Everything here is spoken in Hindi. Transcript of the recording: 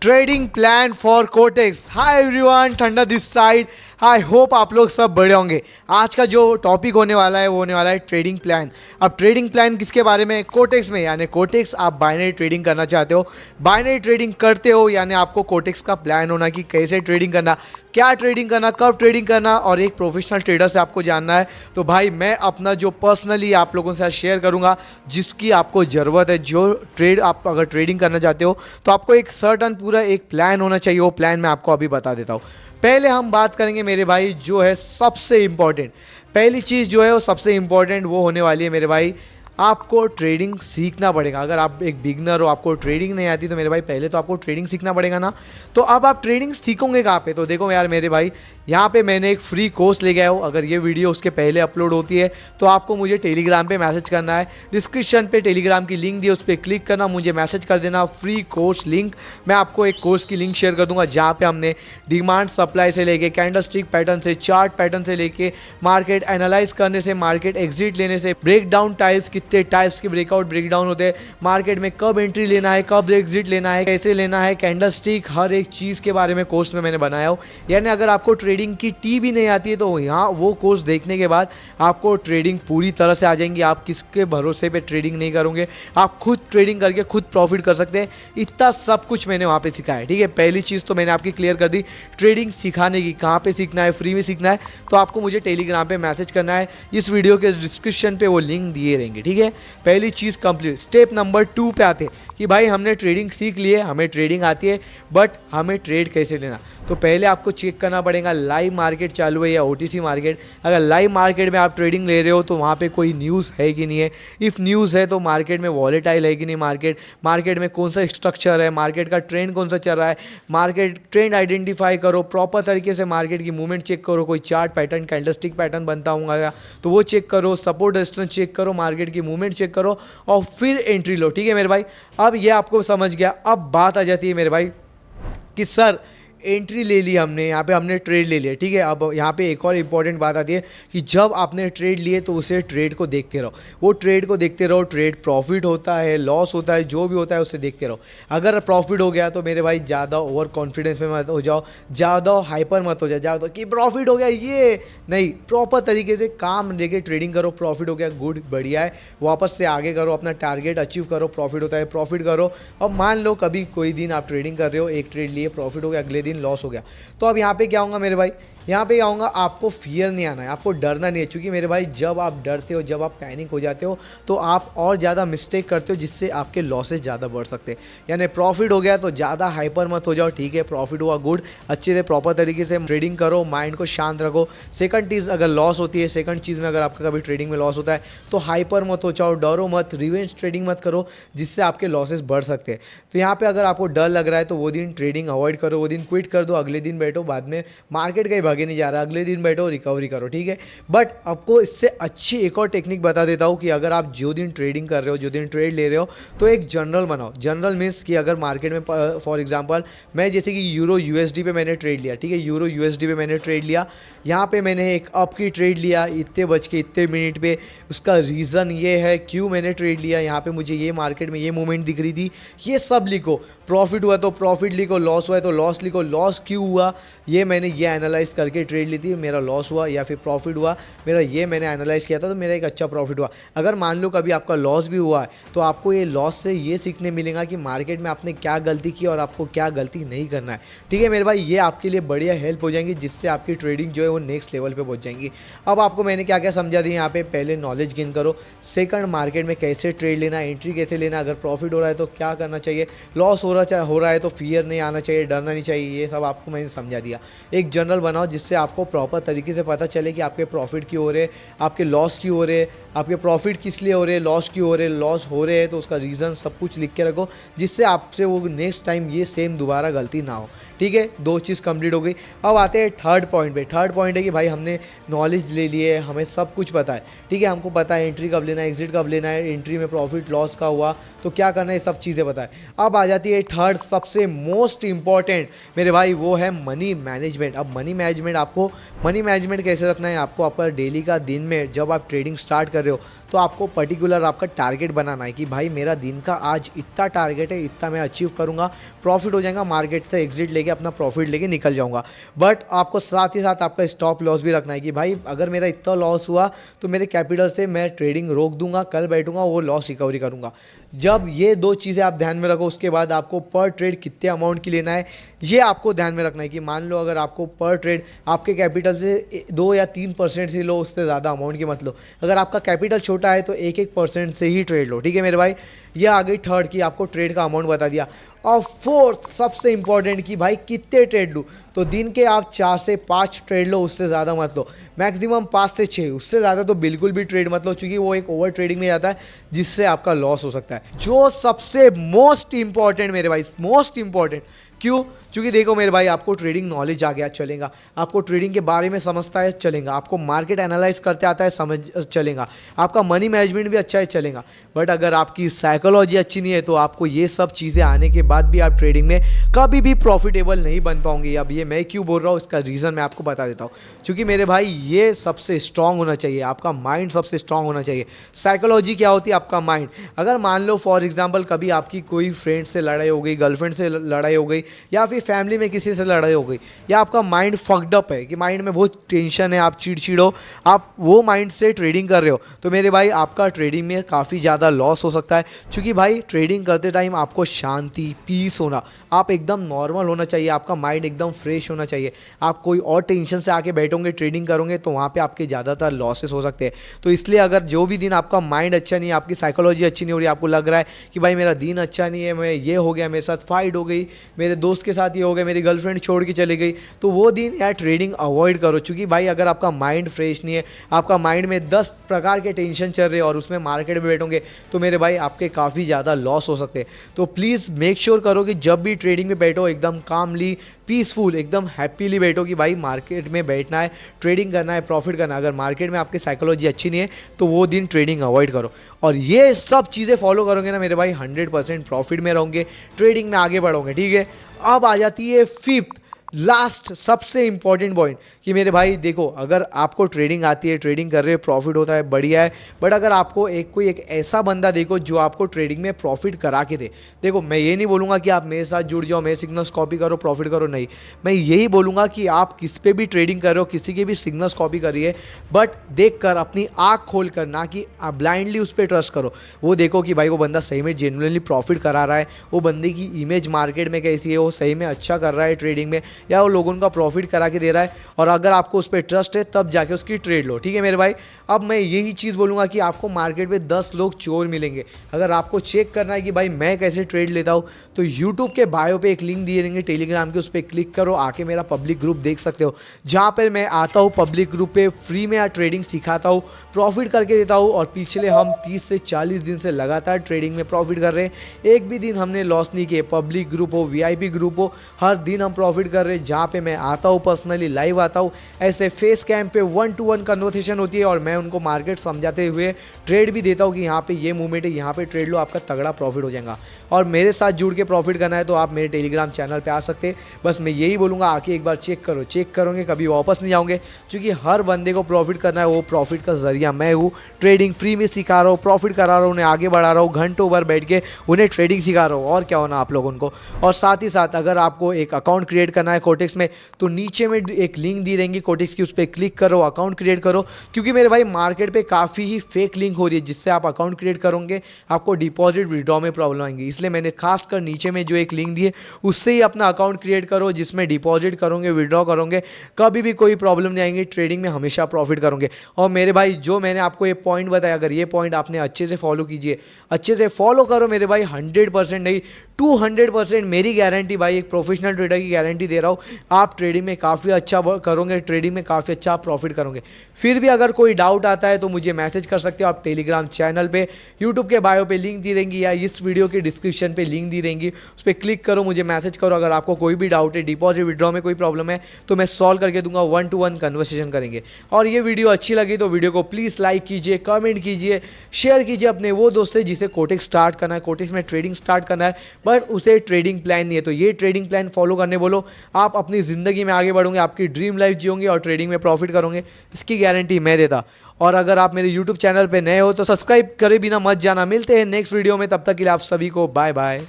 ट्रेडिंग प्लान फॉर कोटेक्स। हाय एवरीवन, ठंडा दिस साइड। आई होप आप लोग सब बढ़े होंगे। आज का जो टॉपिक होने वाला है वो होने वाला है ट्रेडिंग प्लान। अब ट्रेडिंग प्लान किसके बारे में? कोटेक्स में। यानी कोटेक्स आप बाइनरी ट्रेडिंग करना चाहते हो, बाइनरी ट्रेडिंग करते हो, यानी आपको कोटेक्स का प्लान होना कि कैसे ट्रेडिंग करना, क्या ट्रेडिंग करना, कब ट्रेडिंग करना, और एक प्रोफेशनल ट्रेडर से आपको जानना है। तो भाई मैं अपना जो पर्सनली आप लोगों के साथ शेयर करूंगा, जिसकी आपको ज़रूरत है। जो ट्रेड आप अगर ट्रेडिंग करना चाहते हो तो आपको एक सर्टन पूरा एक प्लान होना चाहिए। वो प्लान मैं आपको अभी बता देता हूँ। पहले हम बात करेंगे मेरे भाई, जो है सबसे इंपॉर्टेंट पहली चीज़ जो है वो सबसे इंपॉर्टेंट वो होने वाली है मेरे भाई, आपको ट्रेडिंग सीखना पड़ेगा। अगर आप एक बिगनर हो, आपको ट्रेडिंग नहीं आती, तो मेरे भाई पहले तो आपको ट्रेडिंग सीखना पड़ेगा ना। तो अब आप ट्रेडिंग सीखोगे कहाँ पे? तो देखो यार मेरे भाई, यहाँ पे मैंने एक फ्री कोर्स ले गया हूँ। अगर ये वीडियो उसके पहले अपलोड होती है तो आपको मुझे टेलीग्राम पे मैसेज करना है। डिस्क्रिप्शन पे टेलीग्राम की लिंक दी, उस पर क्लिक करना, मुझे मैसेज कर देना फ्री कोर्स लिंक। मैं आपको एक कोर्स की लिंक शेयर कर दूंगा, जहाँ पे हमने डिमांड सप्लाई से लेके, कैंडलस्टिक पैटर्न से, चार्ट पैटर्न से लेके, मार्केट एनालाइज करने से, मार्केट एग्जिट लेने से, ब्रेक डाउन टाइप्स, कितने टाइप्स के ब्रेकआउट ब्रेकडाउन होते हैं, मार्केट में कब एंट्री लेना है, कब एग्जिट लेना है, कैसे लेना है, कैंडलस्टिक, हर एक चीज़ के बारे में कोर्स में मैंने बनाया हो। यानी अगर आपको ट्रेडिंग की टी भी नहीं आती है तो यहाँ वो कोर्स देखने के बाद आपको ट्रेडिंग पूरी तरह से आ जाएंगी। आप किसके भरोसे पे ट्रेडिंग नहीं करोगे, आप खुद ट्रेडिंग करके खुद प्रॉफिट कर सकते हैं। इतना सब कुछ मैंने वहाँ पे सिखाया है। ठीक है, पहली चीज़ तो मैंने आपकी क्लियर कर दी ट्रेडिंग सिखाने की। कहाँ पे सीखना है? फ्री में सीखना है तो आपको मुझे टेलीग्राम पे मैसेज करना है। इस वीडियो के डिस्क्रिप्शन पे वो लिंक दिए रहेंगे। ठीक है, पहली चीज़ कंप्लीट। स्टेप नंबर 2 पे आते हैं कि भाई हमने ट्रेडिंग सीख ली है, हमें ट्रेडिंग आती है, बट हमें ट्रेड कैसे लेना। तो पहले आपको चेक करना पड़ेगा लाइव मार्केट चालू है या ओटीसी मार्केट। अगर लाइव मार्केट में आप ट्रेडिंग ले रहे हो तो वहाँ पे कोई न्यूज़ है कि नहीं है। इफ़ न्यूज़ है तो मार्केट में वॉलेटाइल है कि नहीं, मार्केट में कौन सा स्ट्रक्चर है, मार्केट का ट्रेंड कौन सा चल रहा है। मार्केट ट्रेंड आइडेंटिफाई करो, प्रॉपर तरीके से मार्केट की मूवमेंट चेक करो। कोई चार्ट पैटर्न, कैंडलस्टिक पैटर्न बनता होगा तो वो चेक करो, सपोर्ट रेजिस्टेंस चेक करो, मार्केट की मूवमेंट चेक करो और फिर एंट्री लो। ठीक है मेरे भाई, अब ये आपको समझ गया। अब बात आ जाती है मेरे भाई कि सर एंट्री ले ली हमने, यहाँ पे हमने ट्रेड ले लिया। ठीक है, अब यहाँ पे एक और इम्पॉर्टेंट बात आती है कि जब आपने ट्रेड लिए तो उसे ट्रेड को देखते रहो। वो ट्रेड को देखते रहो, ट्रेड प्रॉफिट होता है, लॉस होता है, जो भी होता है उसे देखते रहो। अगर प्रॉफिट हो गया तो मेरे भाई ज़्यादा ओवर कॉन्फिडेंस में मत हो जाओ, ज़्यादा हाइपर मत हो जाओ, ज़्यादा कि प्रॉफिट हो गया, ये नहीं। प्रॉपर तरीके से काम लेके ट्रेडिंग करो। प्रॉफिट हो गया, गुड, बढ़िया है, वापस से आगे करो, अपना टारगेट अचीव करो। प्रॉफिट होता है, प्रॉफिट करो। अब मान लो कभी कोई दिन आप ट्रेडिंग कर रहे हो, एक ट्रेड लिए, प्रॉफिट हो गया, अगले दिन लॉस हो गया, तो अब यहाँ पे क्या होगा मेरे भाई? यहाँ पे आऊँगा, आपको फियर नहीं आना है, आपको डरना नहीं है। क्योंकि मेरे भाई जब आप डरते हो, जब आप पैनिक हो जाते हो तो आप और ज़्यादा मिस्टेक करते हो, जिससे आपके लॉसेज ज़्यादा बढ़ सकते हैं। यानी प्रॉफिट हो गया तो ज़्यादा हाइपर मत हो जाओ। ठीक है, प्रॉफिट हुआ, गुड, अच्छे से प्रॉपर तरीके से ट्रेडिंग करो, माइंड को शांत रखो। सेकंड चीज़, अगर लॉस होती है, सेकंड चीज़ में अगर आपका कभी ट्रेडिंग में लॉस होता है तो हाइपर मत हो जाओ, डरो मत, रिवेंज ट्रेडिंग मत करो, जिससे आपके लॉसेज बढ़ सकते हैं। तो यहाँ पे अगर आपको डर लग रहा है तो वो दिन ट्रेडिंग अवॉइड करो, वो दिन क्विट कर दो, अगले दिन बैठो। बाद में मार्केट कहीं भागे नहीं जा रहा, अगले दिन बैठो, रिकवरी करो। ठीक है, बट आपको इससे अच्छी एक और टेक्निक बता देता हूँ कि अगर आप जो दिन ट्रेडिंग कर रहे हो, जो दिन ट्रेड ले रहे हो, तो एक जनरल बनाओ। जनरल मीन्स कि अगर मार्केट में फॉर एग्जांपल मैं जैसे कि यूरो यूएसडी पे मैंने ट्रेड लिया। ठीक है, यूरो यूएसडी पे मैंने ट्रेड लिया, यहाँ पे मैंने एक अप की ट्रेड लिया इतने बज के इतने मिनट पे। उसका रीज़न ये है क्यों मैंने ट्रेड लिया, यहाँ पे मुझे ये मार्केट में ये मूवमेंट दिख रही थी, ये सब लिखो। प्रॉफिट हुआ तो प्रॉफिट लिखो, लॉस हुआ है तो लॉस लिखो, लॉस क्यों हुआ ये मैंने ये एनालाइज करके ट्रेड ली थी, मेरा लॉस हुआ, या फिर प्रॉफिट हुआ मेरा, ये मैंने एनालाइज किया था तो मेरा एक अच्छा प्रॉफिट हुआ। अगर मान लो कभी आपका लॉस भी हुआ है तो आपको ये लॉस से ये सीखने मिलेगा कि मार्केट में आपने क्या गलती की और आपको क्या गलती नहीं करना है। ठीक है मेरे भाई, ये आपके लिए बढ़िया हेल्प हो जाएंगी, जिससे आपकी ट्रेडिंग जो है वो नेक्स्ट लेवल पे पहुंच जाएंगी। अब आपको मैंने क्या क्या समझा दिया यहाँ पे, पहले नॉलेज गेन करो, सेकंड मार्केट में कैसे ट्रेड लेना, एंट्री कैसे लेना, अगर प्रॉफिट हो रहा है तो क्या करना चाहिए, लॉस हो रहा है तो फियर नहीं आना चाहिए, डरना नहीं चाहिए, ये सब आपको मैंने समझा दिया। एक जनरल बनाओ जिससे आपको प्रॉपर तरीके से पता चले कि आपके प्रॉफिट क्यों हो रहे, आपके लॉस क्यों हो रहे, आपके प्रॉफिट किस लिए हो रहे, लॉस क्यों हो रहे, लॉस हो रहे हैं तो उसका रीज़न सब कुछ लिख के रखो, जिससे आपसे वो नेक्स्ट टाइम ये सेम दोबारा गलती ना हो। ठीक है, दो चीज़ कंप्लीट हो गई। अब आते हैं थर्ड पॉइंट पे। थर्ड पॉइंट है कि भाई हमने नॉलेज ले लिए, हमें सब कुछ पता है। ठीक है, हमको पता है एंट्री कब लेना है, एग्जिट कब लेना है, एंट्री में प्रॉफिट लॉस का हुआ तो क्या करना है, सब चीज़ें पता है। अब आ जाती है थर्ड सबसे मोस्ट इंपॉर्टेंट मेरे भाई, वो है मनी मैनेजमेंट। अब मनी मैनेजमेंट, आपको मनी मैनेजमेंट कैसे रखना है, आपको आपका डेली का दिन में जब आप ट्रेडिंग स्टार्ट कर रहे हो तो आपको पर्टिकुलर आपका टारगेट बनाना है कि भाई मेरा दिन का आज इतना टारगेट है, इतना मैं अचीव करूँगा, प्रॉफिट हो जाएगा, मार्केट से एग्जिट लेके अपना प्रॉफिट लेके निकल जाऊँगा। बट आपको साथ ही साथ आपका स्टॉप लॉस भी रखना है कि भाई अगर मेरा इतना लॉस हुआ तो मेरे कैपिटल से मैं ट्रेडिंग रोक दूंगा, कल बैठूंगा, वो लॉस रिकवरी करूंगा। जब ये दो चीज़ें आप ध्यान में रखो, उसके बाद आपको पर ट्रेड कितने अमाउंट की लेना है ये आपको ध्यान में रखना है कि मान लो अगर आपको पर ट्रेड आपके कैपिटल से 2 या 3% से लो, उससे ज़्यादा अमाउंट की मत लो। अगर आपका कैपिटल छोटा है तो 1% से ही ट्रेड लो, ठीक है मेरे भाई। ये आ गई थर्ड की आपको ट्रेड का अमाउंट बता दिया। और फोर्थ सबसे इंपॉर्टेंट कि भाई कितने ट्रेड लूँ, तो दिन के आप 4 से 5 ट्रेड लो, उससे ज़्यादा मत लो। मैक्सिमम 5 से 6, उससे ज़्यादा तो बिल्कुल भी ट्रेड मत लो, क्योंकि वो एक ओवर ट्रेडिंग में जाता है जिससे आपका लॉस हो सकता है। जो सबसे मोस्ट इंपॉर्टेंट मेरे भाई, मोस्ट इंपॉर्टेंट क्यों, क्योंकि देखो मेरे भाई आपको ट्रेडिंग नॉलेज आ गया चलेगा, आपको ट्रेडिंग के बारे में समझता है चलेगा, आपको मार्केट एनालाइज करते आता है समझ चलेगा, आपका मनी मैनेजमेंट भी अच्छा है चलेगा। बट अगर आपकी साइकोलॉजी अच्छी नहीं है तो आपको ये सब चीज़ें आने के बाद भी आप ट्रेडिंग में कभी भी प्रॉफिटेबल नहीं बन पाओगे। अब ये मैं क्यों बोल रहा हूँ इसका रीज़न मैं आपको बता देता हूँ। क्योंकि मेरे भाई ये सबसे स्ट्रांग होना चाहिए, आपका माइंड सबसे स्ट्रांग होना चाहिए। साइकोलॉजी क्या होती है, आपका माइंड। अगर मान लो फॉर एग्जाम्पल कभी आपकी कोई फ्रेंड से लड़ाई हो गई, गर्लफ्रेंड से लड़ाई हो गई, या फिर फैमिली में किसी से लड़ाई हो गई, या आपका माइंड फक्ड अप है कि माइंड में बहुत टेंशन है, आप चिड़चिड़ हो, आप वो माइंड से ट्रेडिंग कर रहे हो, तो मेरे भाई आपका ट्रेडिंग में काफ़ी ज़्यादा लॉस हो सकता है। क्योंकि भाई ट्रेडिंग करते टाइम आपको शांति, पीस होना, आप एकदम नॉर्मल होना चाहिए, आपका माइंड एकदम फ्रेश होना चाहिए। आप कोई और टेंशन से आके बैठोगे ट्रेडिंग करोगे तो वहाँ पे आपके ज़्यादातर लॉसेस हो सकते हैं। तो इसलिए अगर जो भी दिन आपका माइंड अच्छा नहीं है, आपकी साइकोलॉजी अच्छी नहीं हो रही, आपको लग रहा है कि भाई मेरा दिन अच्छा नहीं है, मैं ये हो गया, मेरे साथ फाइट हो गई, मेरे दोस्त के साथ ये हो गया, मेरी गर्लफ्रेंड छोड़ के चली गई, तो वो दिन यार ट्रेडिंग अवॉइड करो। क्योंकि भाई अगर आपका माइंड फ्रेश नहीं है, आपका माइंड में 10 प्रकार के टेंशन चल रहे हैं और उसमें मार्केट में बैठोगे तो मेरे भाई आपके काफ़ी ज़्यादा लॉस हो सकते हैं। तो प्लीज़ मेक श्योर करो कि जब भी ट्रेडिंग में बैठो एकदम कामली, पीसफुल, एकदम हैप्पीली बैठो कि भाई मार्केट में बैठना है, ट्रेडिंग करना है, प्रॉफिट करना है। अगर मार्केट में आपकी साइकोलॉजी अच्छी नहीं है तो वो दिन ट्रेडिंग अवॉइड करो। और ये सब चीज़ें फॉलो करोगे ना मेरे भाई 100% प्रॉफिट में रहोगे, ट्रेडिंग में आगे बढ़ोगे, ठीक है। अब आ जाती है फिफ्थ लास्ट सबसे इंपॉर्टेंट पॉइंट कि मेरे भाई देखो, अगर आपको ट्रेडिंग आती है, ट्रेडिंग कर रहे हो, प्रॉफिट होता है, बढ़िया है, बट अगर आपको कोई एक ऐसा बंदा देखो जो आपको ट्रेडिंग में प्रॉफिट करा के दे। देखो मैं ये नहीं बोलूँगा कि आप मेरे साथ जुड़ जाओ, मेरे सिग्नल्स कॉपी करो, प्रॉफिट करो, नहीं। मैं यही बोलूँगा कि आप किस पे भी ट्रेडिंग कर रहे हो, किसी के भी सिग्नल्स कॉपी करिए, बट देख कर, अपनी आँख खोल कर, ना कि ब्लाइंडली उस पर ट्रस्ट करो। वो देखो कि भाई वो बंदा सही में जेन्युइनली प्रॉफिट करा रहा है, वो बंदे की इमेज मार्केट में कैसी है, वो सही में अच्छा कर रहा है ट्रेडिंग में, या वो लोगों का प्रॉफिट करा के दे रहा है। और अगर आपको उस पर ट्रस्ट है तब जाके उसकी ट्रेड लो, ठीक है मेरे भाई। अब मैं यही चीज़ बोलूँगा कि आपको मार्केट में 10 लोग चोर मिलेंगे। अगर आपको चेक करना है कि भाई मैं कैसे ट्रेड लेता हूँ, तो यूट्यूब के बायो पे एक लिंक दिए रहेंगे टेलीग्राम के, उस पर क्लिक करो, आके मेरा पब्लिक ग्रुप देख सकते हो, जहाँ पर मैं आता हूँ पब्लिक ग्रुप पे फ्री में ट्रेडिंग सिखाता हूँ, प्रॉफिट करके देता हूँ। और पिछले हम 30 से 40 दिन से लगातार ट्रेडिंग में प्रॉफिट कर रहे हैं, एक भी दिन हमने लॉस नहीं किए। पब्लिक ग्रुप हो, VIP ग्रुप हो, हर दिन हम प्रॉफिट कर रहे हैं, जहाँ पे मैं आता हूँ, पर्सनली लाइव आता हूँ, ऐसे फेस कैम पे 1-to-1 कन्वर्सेशन होती है और मैं उनको मार्केट समझाते हुए ट्रेड भी देता हूँ कि यहाँ पे ये मूवमेंट है, यहाँ पे ट्रेड लो, आपका तगड़ा प्रॉफिट हो जाएगा। और मेरे साथ जुड़ के प्रॉफिट करना है तो आप मेरे टेलीग्राम चैनल पे आ सकते हैं। बस मैं यही बोलूँगा, आके एक बार चेक करो, चेक करोगे कभी वापस नहीं जाओगे। क्योंकि हर बंदे को प्रॉफिट करना है, वो प्रॉफिट का जरिया मैं हूँ। ट्रेडिंग फ्री में सिखा रहा हूँ, प्रॉफिट करा रहा हूँ, उन्हें आगे बढ़ा रहा हूँ, घंटों भर बैठ के उन्हें ट्रेडिंग सिखा रहा हूँ, और क्या होना आप लोगों को। और साथ ही साथ अगर आपको एक अकाउंट क्रिएट करना है कोटेक्स में, तो नीचे में एक लिंक दी रहेंगी कोटेक्स की, उस पर क्लिक करो, अकाउंट क्रिएट करो। क्योंकि मेरे भाई मार्केट पे काफ़ी ही फेक लिंक हो रही है, जिससे आप अकाउंट क्रिएट करोगे आपको डिपॉजिट विड्रॉ में प्रॉब्लम आएंगी। इसलिए मैंने खासकर नीचे में जो एक लिंक दी है उससे ही अपना अकाउंट क्रिएट करो, जिसमें डिपॉजिट करोगे, विड्रॉ करोगे, कभी भी कोई प्रॉब्लम नहीं आएंगी, ट्रेडिंग में हमेशा प्रॉफिट करोगे। और मेरे भाई जो मैंने आपको ये पॉइंट बताया, अगर ये पॉइंट आपने अच्छे से फॉलो कीजिए, अच्छे से फॉलो करो मेरे भाई, 100% नहीं 200% मेरी गारंटी भाई, एक प्रोफेशनल ट्रेडर की गारंटी दे रहा हूँ, आप ट्रेडिंग में काफ़ी अच्छा करोगे, ट्रेडिंग में काफ़ी अच्छा आप प्रॉफिट करोगे। फिर भी अगर कोई डाउट आता है तो मुझे मैसेज कर सकते हो आप टेलीग्राम चैनल पे, यूट्यूब के बायो पे लिंक दी रहेंगी, या इस वीडियो के डिस्क्रिप्शन पे लिंक दी रहेंगी, उस पर क्लिक करो, मुझे मैसेज करो। अगर आपको कोई भी डाउट है, डिपॉजिट विड्रॉ में कोई प्रॉब्लम है, तो मैं सॉल्व करके दूंगा, 1-to-1 कन्वर्सेशन करेंगे। और ये वीडियो अच्छी लगी तो वीडियो को प्लीज़ लाइक कीजिए, कमेंट कीजिए, शेयर कीजिए अपने वो दोस्त से जिसे कोटेक्स स्टार्ट करना है, कोटेक्स में ट्रेडिंग स्टार्ट करना है, बट उसे ट्रेडिंग प्लान नहीं है। तो ये ट्रेडिंग प्लान फॉलो करने बोलो, आप अपनी ज़िंदगी में आगे बढ़ोगे, आपकी ड्रीम लाइफ जियोगे और ट्रेडिंग में प्रॉफिट करोगे, इसकी गारंटी मैं देता। और अगर आप मेरे यूट्यूब चैनल पे नए हो तो सब्सक्राइब करे बिना मत जाना। मिलते हैं नेक्स्ट वीडियो में, तब तक के लिए आप सभी को बाय बाय।